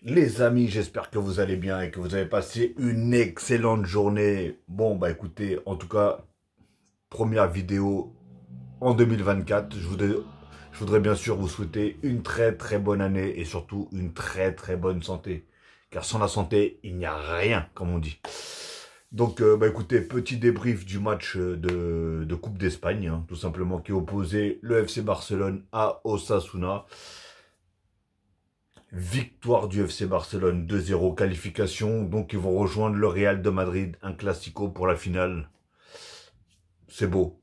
Les amis, j'espère que vous allez bien et que vous avez passé une excellente journée. Bon, bah écoutez, en tout cas, première vidéo en 2024. Je voudrais bien sûr vous souhaiter une très très bonne année et surtout une très très bonne santé. Car sans la santé, il n'y a rien, comme on dit. Donc, bah écoutez, petit débrief du match de Coupe d'Espagne, hein, tout simplement, qui opposait le FC Barcelone à Osasuna. Victoire du FC Barcelone 2-0, qualification. Donc ils vont rejoindre le Real de Madrid, un classico pour la finale. C'est beau,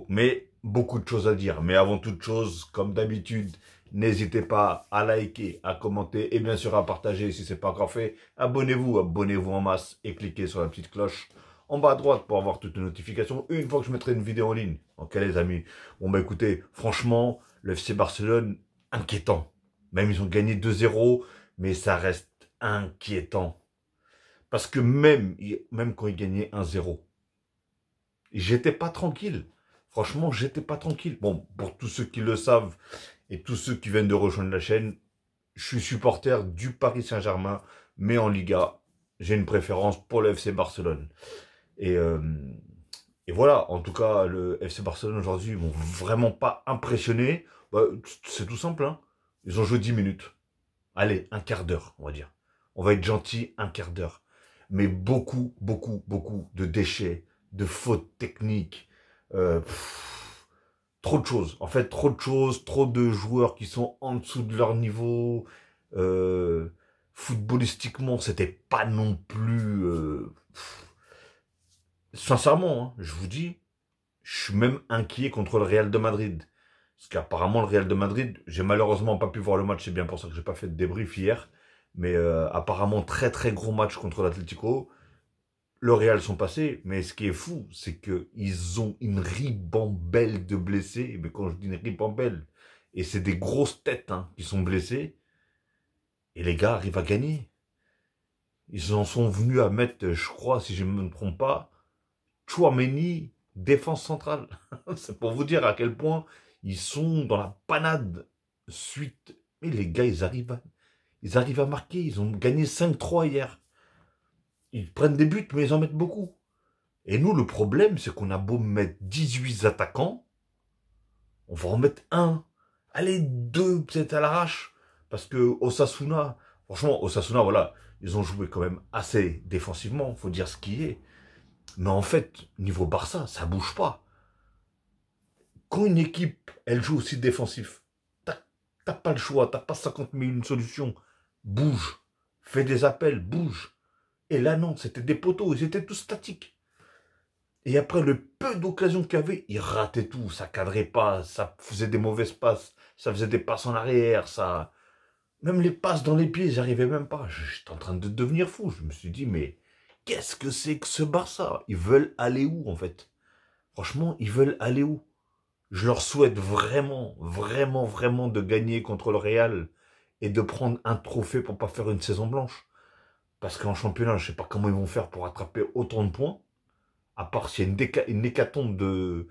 mais beaucoup de choses à dire. Mais avant toute chose, comme d'habitude, n'hésitez pas à liker, à commenter et bien sûr à partager si ce n'est pas encore fait. Abonnez-vous en masse et cliquez sur la petite cloche en bas à droite pour avoir toutes les notifications une fois que je mettrai une vidéo en ligne. Ok les amis. Bon bah écoutez, franchement, le FC Barcelone, inquiétant. Même ils ont gagné 2-0, mais ça reste inquiétant. Parce que même quand ils gagnaient 1-0, j'étais pas tranquille. Franchement, j'étais pas tranquille. Bon, pour tous ceux qui le savent et tous ceux qui viennent de rejoindre la chaîne, je suis supporter du Paris Saint-Germain, mais en Liga, j'ai une préférence pour le FC Barcelone. Et, euh, et voilà, en tout cas, le FC Barcelone aujourd'hui, ils m'ont vraiment pas impressionné. Bah, c'est tout simple, hein. Ils ont joué 10 minutes. Allez, un quart d'heure, on va dire. On va être gentil, un quart d'heure. Mais beaucoup de déchets, de fautes techniques, trop de choses. En fait, trop de choses, trop de joueurs qui sont en dessous de leur niveau. Euh, Footballistiquement, c'était pas non plus... Sincèrement, hein, je vous dis, je suis même inquiet contre le Real de Madrid. Parce qu'apparemment, le Real de Madrid, j'ai malheureusement pas pu voir le match, c'est bien pour ça que j'ai pas fait de débrief hier. Mais apparemment, très très gros match contre l'Atlético. Le Real sont passés, mais ce qui est fou, c'est qu'ils ont une ribambelle de blessés. Mais quand je dis une ribambelle, et c'est des grosses têtes hein, qui sont blessées, et les gars arrivent à gagner. Ils en sont venus à mettre, je crois, si je ne me trompe pas, Tchouaméni, défense centrale. C'est pour vous dire à quel point ils sont dans la panade suite. Mais les gars, ils arrivent à marquer. Ils ont gagné 5-3 hier. Ils prennent des buts, mais ils en mettent beaucoup. Et nous, le problème, c'est qu'on a beau mettre 18 attaquants, on va en mettre un. Allez, deux, peut-être à l'arrache. Parce que Osasuna, franchement, Osasuna, voilà, ils ont joué quand même assez défensivement, faut dire ce qui est. Mais en fait, niveau Barça, ça bouge pas. Quand une équipe, elle joue aussi défensif, t'as pas le choix, t'as pas 50 000 solutions. Bouge. Fais des appels, bouge. Et là, non, c'était des poteaux, ils étaient tous statiques. Et après, le peu d'occasions qu'il y avait, ils rataient tout, ça cadrait pas, ça faisait des mauvaises passes, ça faisait des passes en arrière, ça... Même les passes dans les pieds, j'arrivais même pas. J'étais en train de devenir fou. Je me suis dit, mais qu'est-ce que c'est que ce Barça? Ils veulent aller où, en fait? Franchement, ils veulent aller où? Je leur souhaite vraiment de gagner contre le Real et de prendre un trophée pour pas faire une saison blanche. Parce qu'en championnat, je sais pas comment ils vont faire pour attraper autant de points, à part s'il y a une hécatombe de...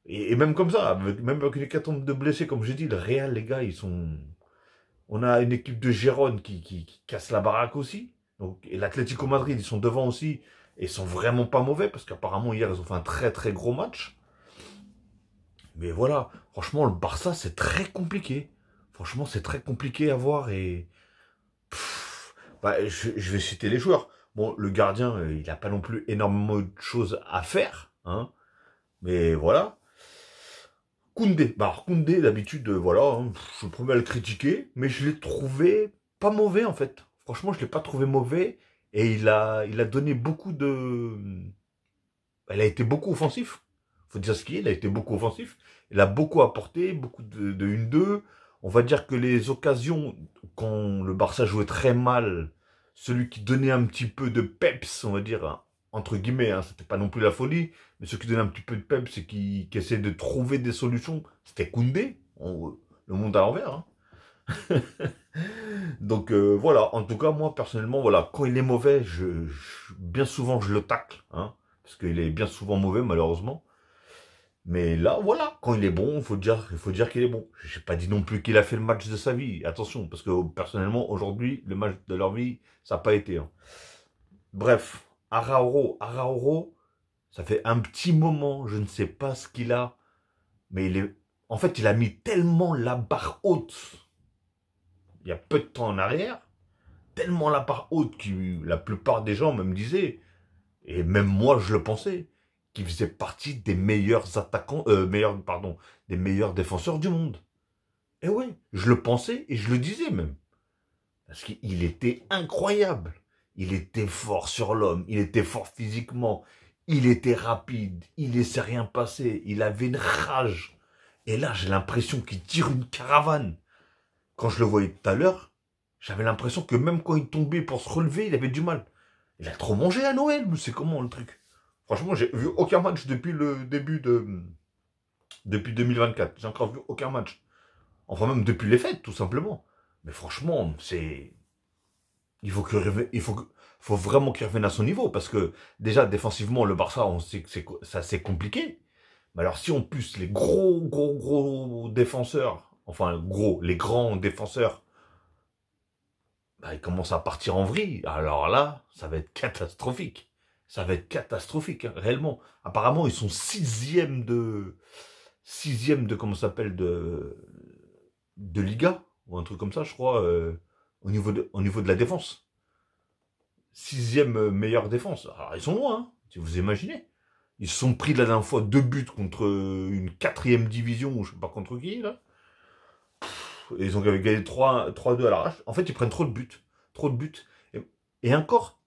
Et même comme ça, même avec une hécatombe de blessés, comme j'ai dit, le Real, les gars, ils sont... On a une équipe de Gérone qui casse la baraque aussi. Donc, et l'Atlético Madrid, ils sont devant aussi. Et ils sont vraiment pas mauvais, parce qu'apparemment, hier, ils ont fait un très très gros match. Mais voilà, franchement, le Barça, c'est très compliqué. Franchement, c'est très compliqué à voir et... Bah, je vais citer les joueurs. Bon, le gardien, il n'a pas non plus énormément de choses à faire. Hein, mais voilà. Koundé. Bah, alors, Koundé, d'habitude, voilà, hein, je suis le premier à le critiquer. Mais je l'ai trouvé pas mauvais, en fait. Franchement, je l'ai pas trouvé mauvais. Et il a donné beaucoup de... Il a été beaucoup offensif. Faut dire ce qu'il est, il a été beaucoup offensif. Il a beaucoup apporté, beaucoup de 1-2. On va dire que les occasions, quand le Barça jouait très mal, celui qui donnait un petit peu de peps, on va dire, hein, entre guillemets, hein, c'était pas non plus la folie, mais celui qui donnait un petit peu de peps et qui essayait de trouver des solutions, c'était Koundé. Le monde à l'envers. Hein. Donc voilà, en tout cas, moi personnellement, voilà, quand il est mauvais, bien souvent je le tacle, hein, parce qu'il est bien souvent mauvais malheureusement. Mais là, voilà, quand il est bon, il faut dire qu'il est bon. J'ai pas dit non plus qu'il a fait le match de sa vie. Attention, parce que personnellement, aujourd'hui, le match de leur vie, ça n'a pas été. Hein. Bref, Arauro, ça fait un petit moment, je ne sais pas ce qu'il a, mais en fait, il a mis tellement la barre haute, il y a peu de temps en arrière, tellement la barre haute que la plupart des gens me disaient, et même moi je le pensais, qu'il faisait partie des meilleurs attaquants, des meilleurs défenseurs du monde. Et ouais, je le pensais et je le disais même. Parce qu'il était incroyable. Il était fort sur l'homme, il était fort physiquement, il était rapide, il laissait rien passer, il avait une rage. Et là, j'ai l'impression qu'il tire une caravane. Quand je le voyais tout à l'heure, j'avais l'impression que même quand il tombait pour se relever, il avait du mal. Il a trop mangé à Noël, mais c'est comment le truc? Franchement, j'ai vu aucun match depuis le début de... Depuis 2024. J'ai encore vu aucun match. Enfin, même depuis les fêtes, tout simplement. Mais franchement, c'est... faut vraiment qu'il revienne à son niveau. Parce que, déjà, défensivement, le Barça, on sait que c'est compliqué. Mais alors, si en plus, les gros défenseurs, enfin, les grands défenseurs, bah, ils commencent à partir en vrille, alors là, ça va être catastrophique. Ça va être catastrophique, hein, réellement. Apparemment, ils sont sixième de comment ça s'appelle, de Liga, ou un truc comme ça, je crois, au niveau de la défense. Sixième meilleure défense. Alors, ils sont loin, hein, si vous imaginez. Ils se sont pris la dernière fois 2 buts contre une quatrième division, ou je sais pas contre qui, là. Et ils ont gagné 3-2 à l'arrache. En fait, ils prennent trop de buts. Trop de buts. Et encore,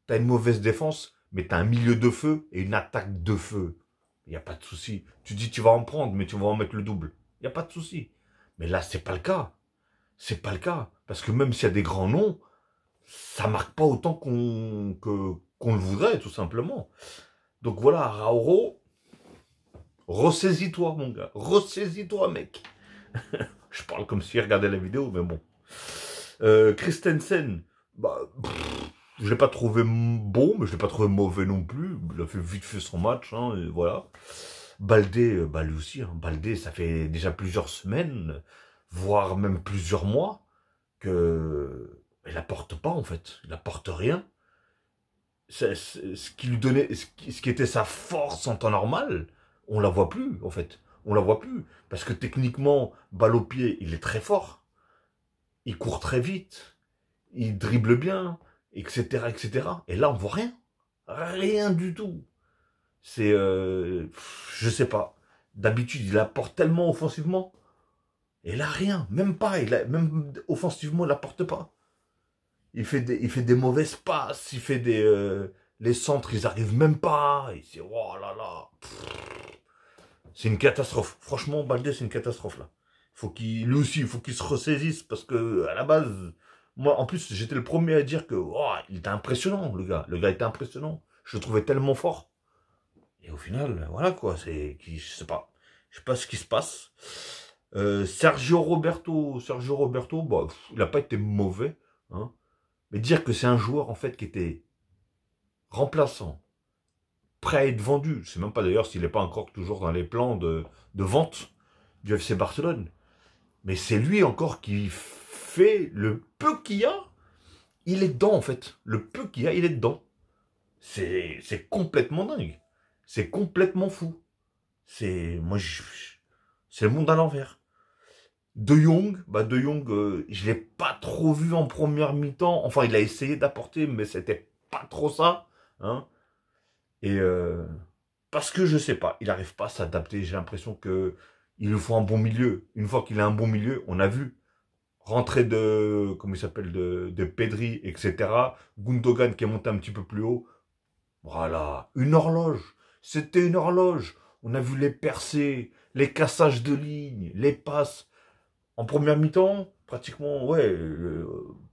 t'as une mauvaise défense, mais t'as un milieu de feu et une attaque de feu. Il n'y a pas de souci. Tu dis tu vas en prendre, mais tu vas en mettre le double. Il n'y a pas de souci. Mais là, c'est pas le cas. C'est pas le cas. Parce que même s'il y a des grands noms, ça marque pas autant qu'on le voudrait, tout simplement. Donc voilà, Rauro, ressaisis-toi, mon gars. Ressaisis-toi, mec. Je parle comme s'il regardait la vidéo, mais bon. Christensen, bah, je l'ai pas trouvé bon, mais je l'ai pas trouvé mauvais non plus. Il a fait vite fait son match, hein, et voilà. Baldé, bah lui aussi, hein. Baldé, ça fait déjà plusieurs semaines, voire même plusieurs mois, que il apporte pas en fait. Il apporte rien. Ce qui lui donnait, ce qui était sa force en temps normal, on la voit plus en fait. On la voit plus. Parce que techniquement, balle au pied, il est très fort. Il court très vite. Il dribble bien, etc., etc. Et là, on voit rien. Rien du tout. C'est, je sais pas. D'habitude, il apporte tellement offensivement. Et là, rien. Même pas. Même offensivement, il apporte pas. Il fait des mauvaises passes. Il fait les centres, ils arrivent même pas. Et c'est, oh là là. C'est une catastrophe. Franchement, Baldé, c'est une catastrophe, là. Lui aussi, il faut qu'il se ressaisisse parce que, à la base, moi, en plus, j'étais le premier à dire que, oh, il était impressionnant, le gars. Le gars était impressionnant. Je le trouvais tellement fort. Et au final, voilà, quoi. Je sais pas. Je sais pas ce qui se passe. Sergio Roberto, bah, il n'a pas été mauvais, hein. Mais dire que c'est un joueur, en fait, qui était remplaçant, prêt à être vendu. Je sais même pas d'ailleurs s'il n'est pas encore toujours dans les plans de vente du FC Barcelone. Mais c'est lui encore qui fait le peu qu'il y a. Il est dedans en fait. Le peu qu'il y a, il est dedans. C'est complètement dingue. C'est complètement fou. C'est le monde à l'envers. De Jong, je l'ai pas trop vu en première mi-temps. Enfin, il a essayé d'apporter, mais c'était pas trop ça. Hein. Et parce que je sais pas, il n'arrive pas à s'adapter. J'ai l'impression que il lui faut un bon milieu. Une fois qu'il a un bon milieu, on a vu rentrer comment il s'appelle, de Pedri, etc. Gundogan qui est monté un petit peu plus haut. Voilà, une horloge. C'était une horloge. On a vu les percées, les cassages de lignes, les passes. En première mi-temps, pratiquement, ouais,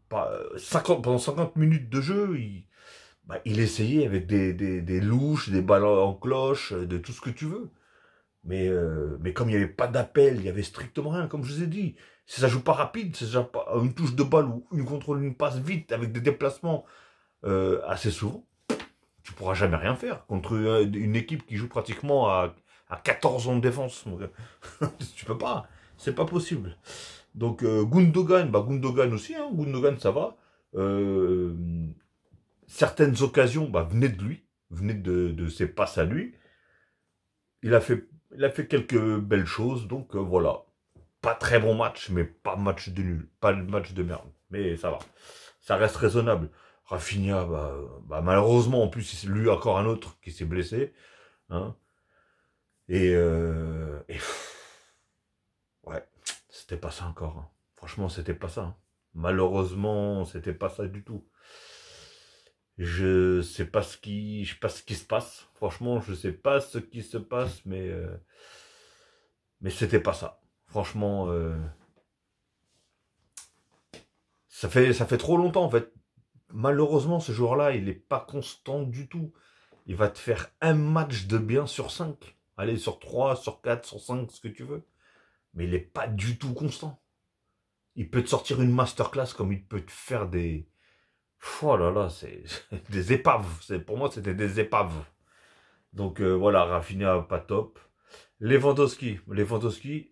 pendant 50 minutes de jeu, il essayait avec des louches, des balles en cloche, de tout ce que tu veux. Mais comme il n'y avait pas d'appel, il n'y avait strictement rien, comme je vous ai dit. Si ça joue pas rapide, si ça joue pas une touche de balle ou une contrôle, une passe vite, avec des déplacements assez souvent, tu pourras jamais rien faire contre une équipe qui joue pratiquement à 14 ans de défense. Tu peux pas. C'est pas possible. Donc, Gundogan, bah, Gundogan aussi, hein, Gundogan, ça va. Euh, Certaines occasions, bah, venaient de lui. Venaient de ses passes à lui. Il a fait quelques belles choses. Donc, voilà. Pas très bon match, mais pas match de nul. Pas de match de merde. Mais ça va. Ça reste raisonnable. Rafinha, malheureusement, en plus, lui encore un autre qui s'est blessé. Hein. Ouais, c'était pas ça encore. Hein. Franchement, c'était pas ça. Hein. Malheureusement, c'était pas ça du tout. Je sais pas ce qui se passe. Franchement, je sais pas ce qui se passe, mais c'était pas ça. Franchement, ça fait trop longtemps en fait. Malheureusement, ce joueur-là, il est pas constant du tout. Il va te faire un match de bien sur 5. Allez, sur 3, sur 4, sur 5, ce que tu veux. Mais il est pas du tout constant. Il peut te sortir une masterclass comme il peut te faire des... Oh là là, c'est des épaves. Pour moi, c'était des épaves. Donc voilà, Rafinha, pas top. Lewandowski,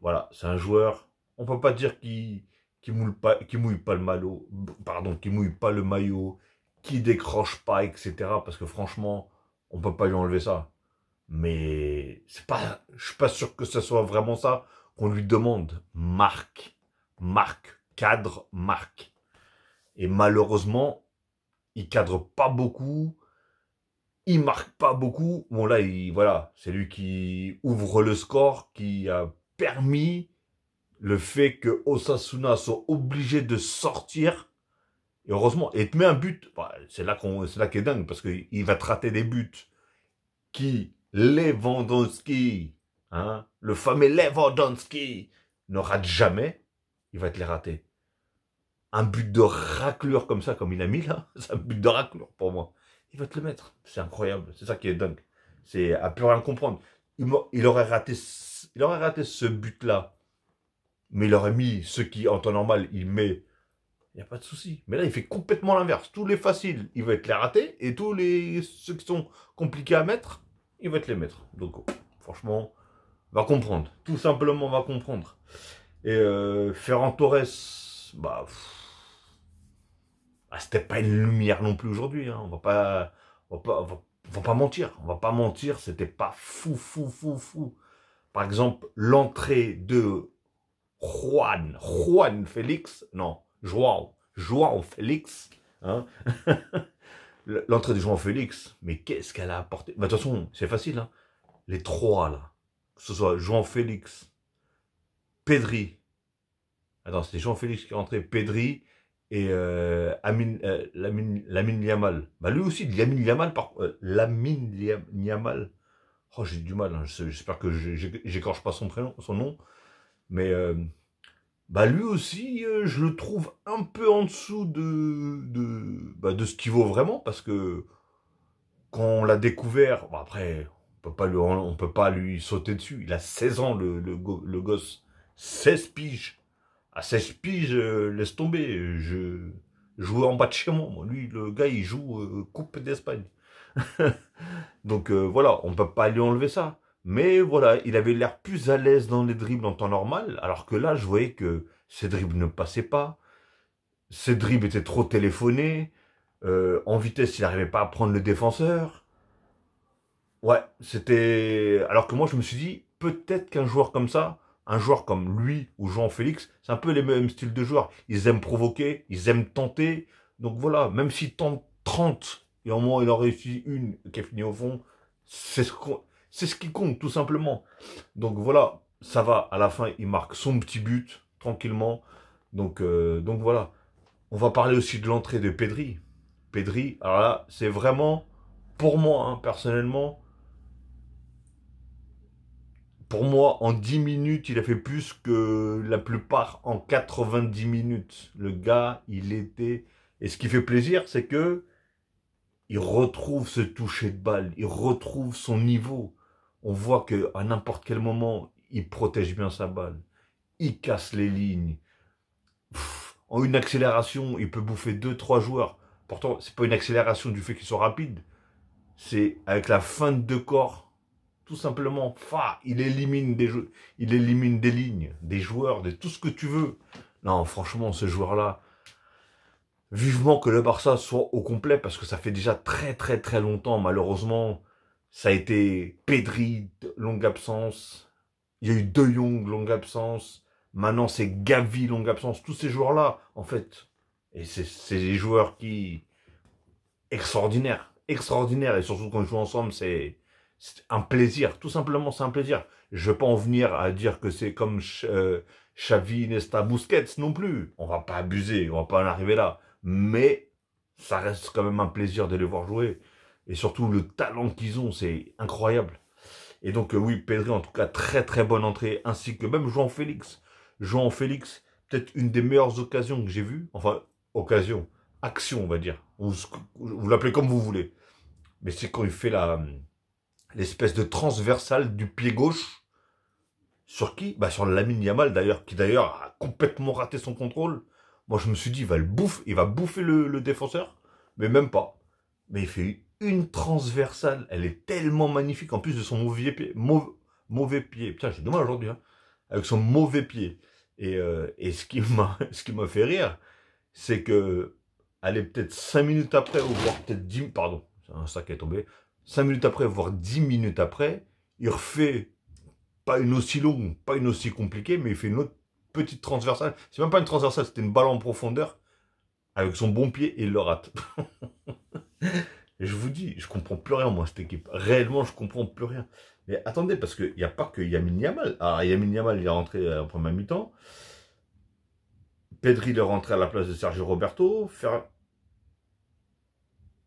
voilà, c'est un joueur. On peut pas dire qui mouille pas le maillot, pardon, qui mouille pas le maillot, qui décroche pas, etc. Parce que franchement, on peut pas lui enlever ça. Mais c'est pas, je suis pas sûr que ce soit vraiment ça qu'on lui demande. Marque, cadre, marque. Et malheureusement, il cadre pas beaucoup, il marque pas beaucoup. Bon là, voilà, c'est lui qui ouvre le score, qui a permis le fait que Osasuna soit obligé de sortir. Et heureusement, et te met un but. Bah, c'est là qu'il est dingue parce qu'il va te rater des buts qui Lewandowski, hein, le fameux Lewandowski, ne rate jamais. Il va te les rater. Un but de raclure comme ça, comme il a mis là, c'est un but de raclure pour moi. Il va te le mettre. C'est incroyable. C'est ça qui est dingue. C'est à plus rien comprendre. Il aurait raté ce but-là. Mais il aurait mis ce qui, en temps normal, il met. Il n'y a pas de souci. Mais là, il fait complètement l'inverse. Tous les faciles, il va te les rater. Et ceux qui sont compliqués à mettre, il va te les mettre. Donc, franchement, va comprendre. Tout simplement, va comprendre. Et Ferran Torres, bah... c'était pas une lumière non plus aujourd'hui. Hein. On va pas mentir. On va pas mentir, c'était pas fou. Par exemple, l'entrée de Juan Félix, non, Joao Félix, hein. L'entrée de Joao Félix, mais qu'est-ce qu'elle a apporté? Bah, de toute façon, c'est facile, hein. Les trois, là, que ce soit Joao Félix, Pedri, attends, c'était Joao Félix qui est rentré, Pedri, et Lamine Yamal. Bah, lui aussi, Lamine Yamal, oh, j'ai du mal, hein. J'espère que j'écorche pas son nom, mais bah lui aussi, je le trouve un peu en dessous de ce qu'il vaut vraiment, parce que quand on l'a découvert, bon après, on peut pas lui sauter dessus. Il a 16 ans, le gosse. 16 piges. À 16 piges, laisse tomber. Je jouais en bas de chez moi. Lui, le gars, il joue Coupe d'Espagne. Donc voilà, on peut pas lui enlever ça. Mais voilà, il avait l'air plus à l'aise dans les dribbles en temps normal, alors que là, je voyais que ses dribbles ne passaient pas, ses dribbles étaient trop téléphonés, en vitesse, il n'arrivait pas à prendre le défenseur. Ouais, c'était... Alors que moi, je me suis dit, peut-être qu'un joueur comme ça, un joueur comme lui ou Jean Félix, c'est un peu les mêmes styles de joueurs. Ils aiment provoquer, ils aiment tenter. Donc voilà, même s'ils tentent 30, et au moins il en réussit une qui est finie au fond, c'est ce qui compte, tout simplement. Donc voilà, ça va, à la fin, il marque son petit but, tranquillement. Donc voilà. On va parler aussi de l'entrée de Pedri. Pedri, alors là, c'est vraiment, pour moi, hein, personnellement, pour moi, en 10 minutes, il a fait plus que la plupart en 90 minutes. Le gars, il était... Et ce qui fait plaisir, c'est que il retrouve ce toucher de balle, il retrouve son niveau. On voit qu'à n'importe quel moment, il protège bien sa balle. Il casse les lignes. En une accélération, il peut bouffer 2-3 joueurs. Pourtant, c'est pas une accélération du fait qu'ils sont rapides. C'est avec la feinte de corps. tout simplement. Il élimine des jeux, il élimine des lignes, des joueurs, tout ce que tu veux. Non, franchement, ce joueur-là, vivement que le Barça soit au complet, parce que ça fait déjà très longtemps, malheureusement. Ça a été Pedri, longue absence. Il y a eu De Jong, longue absence. Maintenant, c'est Gavi, longue absence. Tous ces joueurs-là, en fait. Et c'est des joueurs qui... extraordinaires. Extraordinaires. Et surtout quand ils jouent ensemble, c'est un plaisir. Tout simplement, c'est un plaisir. Je ne vais pas en venir à dire que c'est comme Xavi, Nesta, Busquets non plus. On va pas abuser. On va pas en arriver là. Mais ça reste quand même un plaisir de les voir jouer. Et surtout, le talent qu'ils ont, c'est incroyable. Et donc, oui, Pedri, en tout cas, très bonne entrée, ainsi que même João Félix. João Félix, peut-être une des meilleures occasions que j'ai vues. Enfin, occasion, action, on va dire. Vous l'appelez comme vous voulez. Mais c'est quand il fait l'espèce de transversale du pied gauche. Sur qui? Bah, sur Lamine Yamal, d'ailleurs, qui d'ailleurs a complètement raté son contrôle. Moi, je me suis dit, il va bouffer le défenseur. Mais même pas. Mais il fait une transversale, elle est tellement magnifique, en plus de son mauvais pied, mauvais pied, putain j'ai du mal aujourd'hui, hein, avec son mauvais pied, et ce qui m'a fait rire, c'est que, allez, peut-être 5 minutes après, ou voire peut-être 10, pardon, c'est un sac qui est tombé, 5 minutes après, voire 10 minutes après, il refait, pas une aussi longue, pas une aussi compliquée, mais il fait une autre petite transversale, c'est même pas une transversale, c'était une balle en profondeur, avec son bon pied, et il le rate. Et je vous dis, je comprends plus rien, moi, cette équipe. Réellement, je comprends plus rien. Mais attendez, parce qu'il n'y a pas que Lamine Yamal. Alors, Lamine Yamal, il est rentré en première mi-temps. Pedri, il est rentré à la place de Sergio Roberto.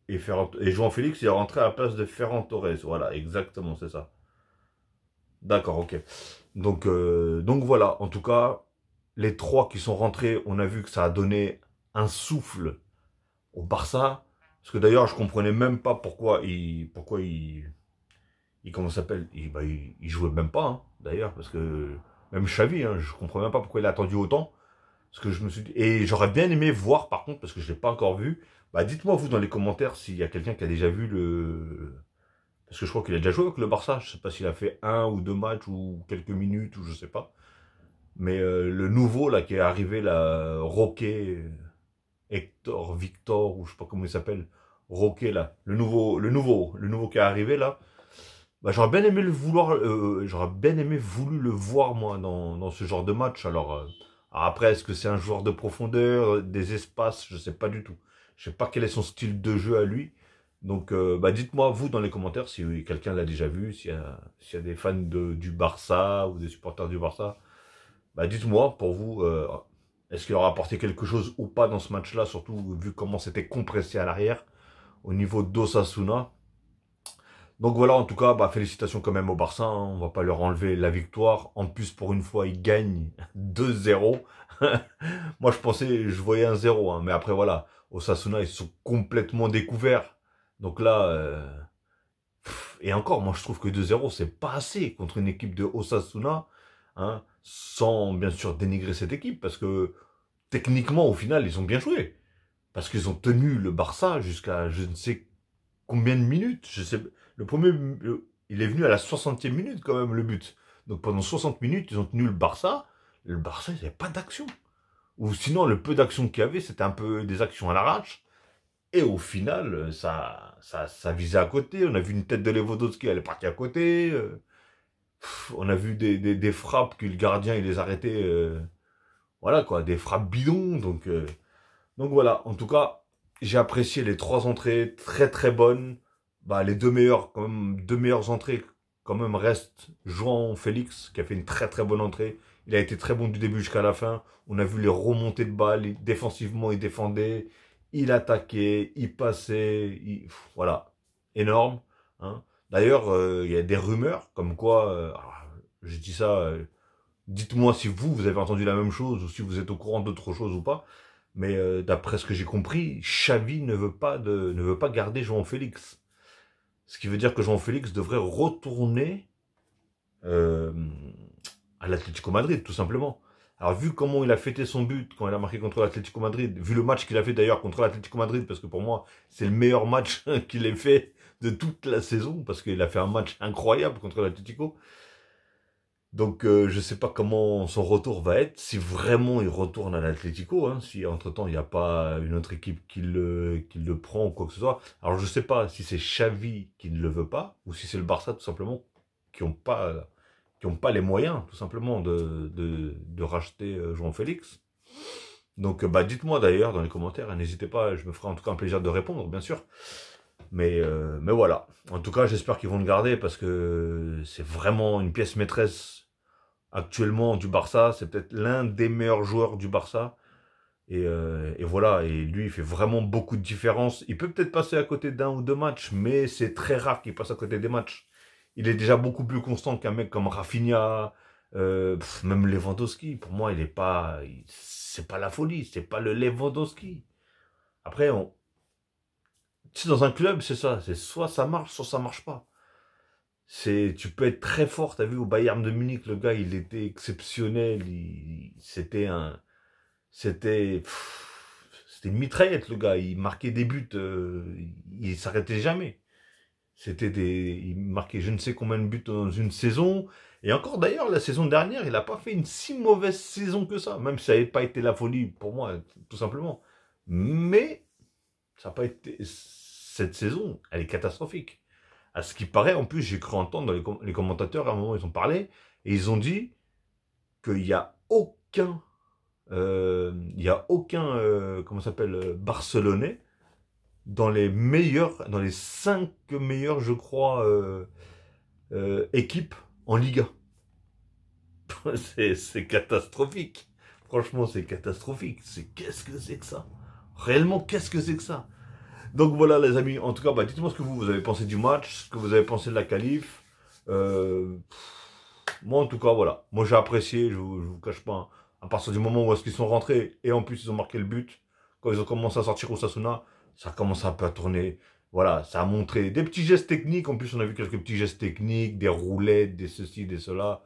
Et João Félix, il est rentré à la place de Ferran Torres. Voilà, exactement, c'est ça. D'accord, ok. Donc voilà, en tout cas, les trois qui sont rentrés, on a vu que ça a donné un souffle au Barça. Parce que d'ailleurs, je comprenais même pas pourquoi il comment ça s'appelle, il jouait même pas, hein, d'ailleurs, parce que même Xavi, hein, je comprends même pas pourquoi il a attendu autant. Parce que je me suis dit, et j'aurais bien aimé voir, par contre, parce que je l'ai pas encore vu. Bah, dites-moi vous dans les commentaires s'il y a quelqu'un qui a déjà vu parce que je crois qu'il a déjà joué avec le Barça. Je sais pas s'il a fait 1 ou 2 matchs ou quelques minutes ou je sais pas. Mais le nouveau là qui est arrivé là, Roquet, Hector, Victor, ou je sais pas comment il s'appelle, Roquet là, le nouveau qui est arrivé là, bah, j'aurais bien aimé j'aurais bien aimé voulu le voir moi dans ce genre de match. Alors après, est-ce que c'est un joueur de profondeur, des espaces, je sais pas du tout. Je sais pas quel est son style de jeu à lui. Donc bah, dites-moi vous dans les commentaires si quelqu'un l'a déjà vu, s'il y a des fans du Barça ou des supporters du Barça. Bah, dites-moi, pour vous, est-ce qu'il aura apporté quelque chose ou pas dans ce match-là, surtout vu comment c'était compressé à l'arrière, au niveau d'Osasuna. Donc voilà, en tout cas, bah, félicitations quand même au Barça, hein, on va pas leur enlever la victoire. En plus, pour une fois, ils gagnent 2-0. Moi, je voyais un 0, hein, mais après, voilà, Osasuna, ils sont complètement découverts. Donc là, et encore, moi, je trouve que 2-0, c'est pas assez contre une équipe de Osasuna, hein, sans bien sûr dénigrer cette équipe, parce que techniquement, au final, ils ont bien joué. Parce qu'ils ont tenu le Barça jusqu'à je ne sais combien de minutes. Je sais, il est venu à la 60e minute quand même, le but. Donc pendant 60 minutes, ils ont tenu le Barça. Le Barça, il n'y avait pas d'action. Ou sinon, le peu d'action qu'il y avait, c'était un peu des actions à l'arrache. Et au final, ça visait à côté. On a vu une tête de Lewandowski, elle est partie à côté. On a vu des frappes que le gardien, il les arrêtait. Voilà quoi, des frappes bidons. Donc voilà, en tout cas, j'ai apprécié les 3 entrées très bonnes. Bah, les deux meilleures entrées quand même restent João Félix, qui a fait une très bonne entrée. Il a été très bon du début jusqu'à la fin. On a vu les remontées de balles, défensivement il défendait, il attaquait, il passait, voilà, énorme. Hein. D'ailleurs, il y a des rumeurs comme quoi, je dis ça, dites-moi si vous avez entendu la même chose ou si vous êtes au courant d'autre chose ou pas. Mais d'après ce que j'ai compris, Xavi ne veut pas garder João Félix. Ce qui veut dire que João Félix devrait retourner à l'Atlético Madrid, tout simplement. Alors, vu comment il a fêté son but quand il a marqué contre l'Atlético Madrid, vu le match qu'il a fait d'ailleurs contre l'Atlético Madrid, parce que pour moi, c'est le meilleur match qu'il ait fait de toute la saison, parce qu'il a fait un match incroyable contre l'Atlético. Donc je sais pas comment son retour va être, si vraiment il retourne à l'Atlético, hein, si entre-temps il n'y a pas une autre équipe qui le prend ou quoi que ce soit. Alors je sais pas si c'est Xavi qui ne le veut pas, ou si c'est le Barça tout simplement qui ont pas les moyens tout simplement de racheter João Félix. Donc bah dites-moi d'ailleurs dans les commentaires, hein, n'hésitez pas, je me ferai en tout cas un plaisir de répondre bien sûr. Mais voilà. En tout cas, j'espère qu'ils vont le garder parce que c'est vraiment une pièce maîtresse actuellement du Barça. C'est peut-être l'un des meilleurs joueurs du Barça. Et voilà. Et lui, il fait vraiment beaucoup de différence. Il peut peut-être passer à côté d'un ou deux matchs, mais c'est très rare qu'il passe à côté des matchs. Il est déjà beaucoup plus constant qu'un mec comme Rafinha, même Lewandowski. Pour moi, il est pas, c'est pas la folie. C'est pas le Lewandowski. Après, tu sais, dans un club, c'est ça. C'est soit ça marche, soit ça marche pas. Tu peux être très fort. T'as vu au Bayern de Munich, le gars, il était exceptionnel. C'était, c'était une mitraillette, le gars. Il marquait des buts. Il s'arrêtait jamais. Il marquait je ne sais combien de buts dans une saison. Et encore d'ailleurs, la saison dernière, il n'a pas fait une si mauvaise saison que ça. Même si ça n'avait pas été la folie pour moi, tout simplement. Mais ça n'a pas été. Cette saison, elle est catastrophique. À ce qui paraît, en plus, j'ai cru entendre dans les commentateurs, à un moment, ils ont parlé, et ils ont dit qu'il n'y a aucun, comment ça s'appelle, Barcelonais, dans les 5 meilleures, je crois, équipes en Liga. C'est catastrophique. Franchement, c'est catastrophique. Qu'est-ce que c'est que ça? Réellement, qu'est-ce que c'est que ça? Donc voilà les amis, en tout cas, bah, dites-moi ce que vous avez pensé du match, ce que vous avez pensé de la qualif. Moi en tout cas, voilà. Moi j'ai apprécié, je vous cache pas, hein. À partir du moment où est-ce qu'ils sont rentrés, et en plus ils ont marqué le but, quand ils ont commencé à sortir Osasuna, ça a commencé un peu à tourner. Voilà, ça a montré des petits gestes techniques, en plus on a vu quelques petits gestes techniques, des roulettes, des ceci, des cela.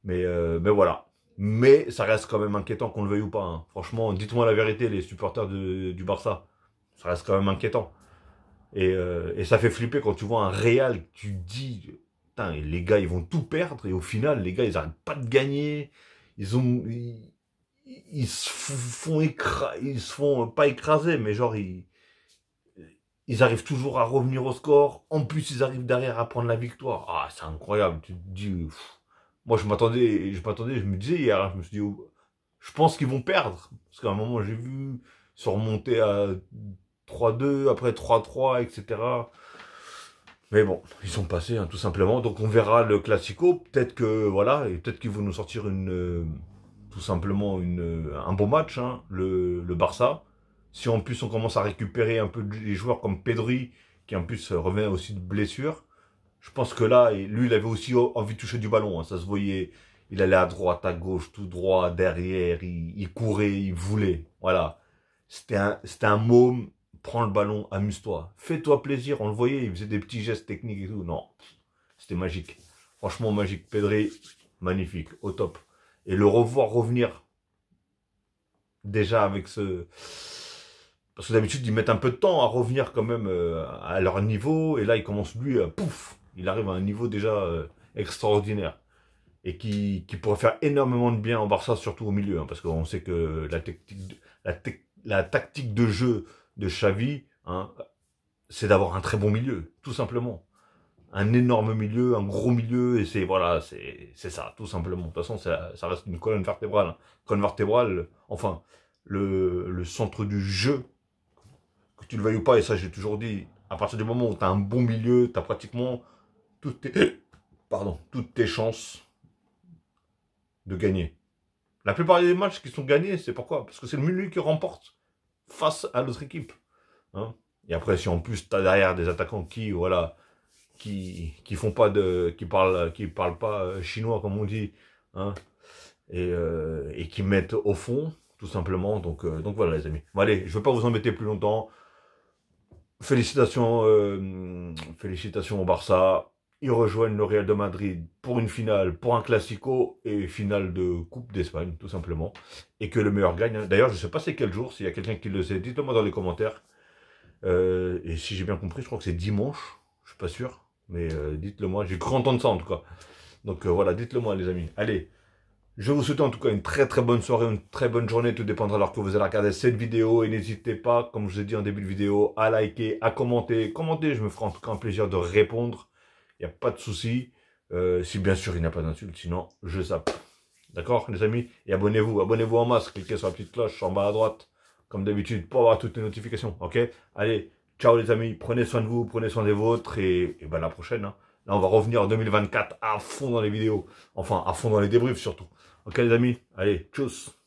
Mais voilà. Mais ça reste quand même inquiétant qu'on le veuille ou pas, hein. Franchement, dites-moi la vérité, les supporters du Barça. Ça reste quand même inquiétant. Et ça fait flipper quand tu vois un Real, tu te dis, putain, les gars, ils vont tout perdre. Et au final, les gars, ils n'arrêtent pas de gagner. Ils se font pas écraser, mais genre, ils arrivent toujours à revenir au score. En plus, ils arrivent derrière à prendre la victoire. Ah, c'est incroyable. Tu te dis, moi, je me disais hier, hein, je me suis dit, oh, je pense qu'ils vont perdre. Parce qu'à un moment, j'ai vu se remonter à 3-2, après 3-3, etc. Mais bon, ils sont passés, hein, tout simplement. Donc on verra le Classico. Peut-être que, voilà, et peut-être qu'ils vont nous sortir tout simplement un beau match, hein, le Barça. Si en plus on commence à récupérer un peu les joueurs comme Pedri, qui en plus revient aussi de blessure, je pense que là, lui, il avait aussi envie de toucher du ballon, hein, ça se voyait. Il allait à droite, à gauche, tout droit, derrière, il courait, il voulait. Voilà. C'était un môme. Prends le ballon, amuse-toi, fais-toi plaisir. On le voyait, il faisait des petits gestes techniques et tout. Non, c'était magique. Franchement magique. Pedri, magnifique, au top. Et le revoir revenir déjà avec ce... Parce que d'habitude, ils mettent un peu de temps à revenir quand même à leur niveau. Et là, il commence lui, pouf, il arrive à un niveau déjà extraordinaire. Et qui pourrait faire énormément de bien en Barça, surtout au milieu. Hein, parce qu'on sait que la tactique de jeu de Xavi, hein, c'est d'avoir un très bon milieu, tout simplement. Un énorme milieu, un gros milieu, et voilà, c'est ça, tout simplement. De toute façon, ça reste une colonne vertébrale. Hein. Colonne vertébrale, enfin, le centre du jeu, que tu le veuilles ou pas, et ça j'ai toujours dit, à partir du moment où tu as un bon milieu, tu as pratiquement toutes tes chances de gagner. La plupart des matchs qui sont gagnés, c'est pourquoi? Parce que c'est le milieu qui remporte face à l'autre équipe. Hein, et après, si en plus, tu as derrière des attaquants voilà, qui font pas qui parlent pas chinois, comme on dit, hein, et qui mettent au fond, tout simplement. Donc voilà, les amis. Bon, allez, je ne vais pas vous embêter plus longtemps. Félicitations au Barça. Ils rejoignent le Real de Madrid pour une finale, pour un Classico et finale de Coupe d'Espagne, tout simplement. Et que le meilleur gagne. D'ailleurs, je ne sais pas c'est quel jour, s'il y a quelqu'un qui le sait, dites-le moi dans les commentaires. Et si j'ai bien compris, je crois que c'est dimanche. Je suis pas sûr. Mais dites-le moi. J'ai cru entendre ça en tout cas. Donc voilà, dites-le moi les amis. Allez. Je vous souhaite en tout cas une très très bonne soirée, une très bonne journée, tout dépendra de l'heure que vous allez regarder cette vidéo et n'hésitez pas, comme je vous ai dit en début de vidéo, à liker, à commenter. Commentez, je me ferai en tout cas un plaisir de répondre, il n'y a pas de souci, si bien sûr il n'y a pas d'insulte, sinon je zappe. D'accord les amis? Et abonnez-vous en masse, cliquez sur la petite cloche en bas à droite, comme d'habitude, pour avoir toutes les notifications, ok? Allez, ciao les amis, prenez soin de vous, prenez soin des vôtres et ben à la prochaine. Hein. Là on va revenir en 2024 à fond dans les vidéos, enfin à fond dans les débriefs surtout. Ok les amis, allez, tchuss.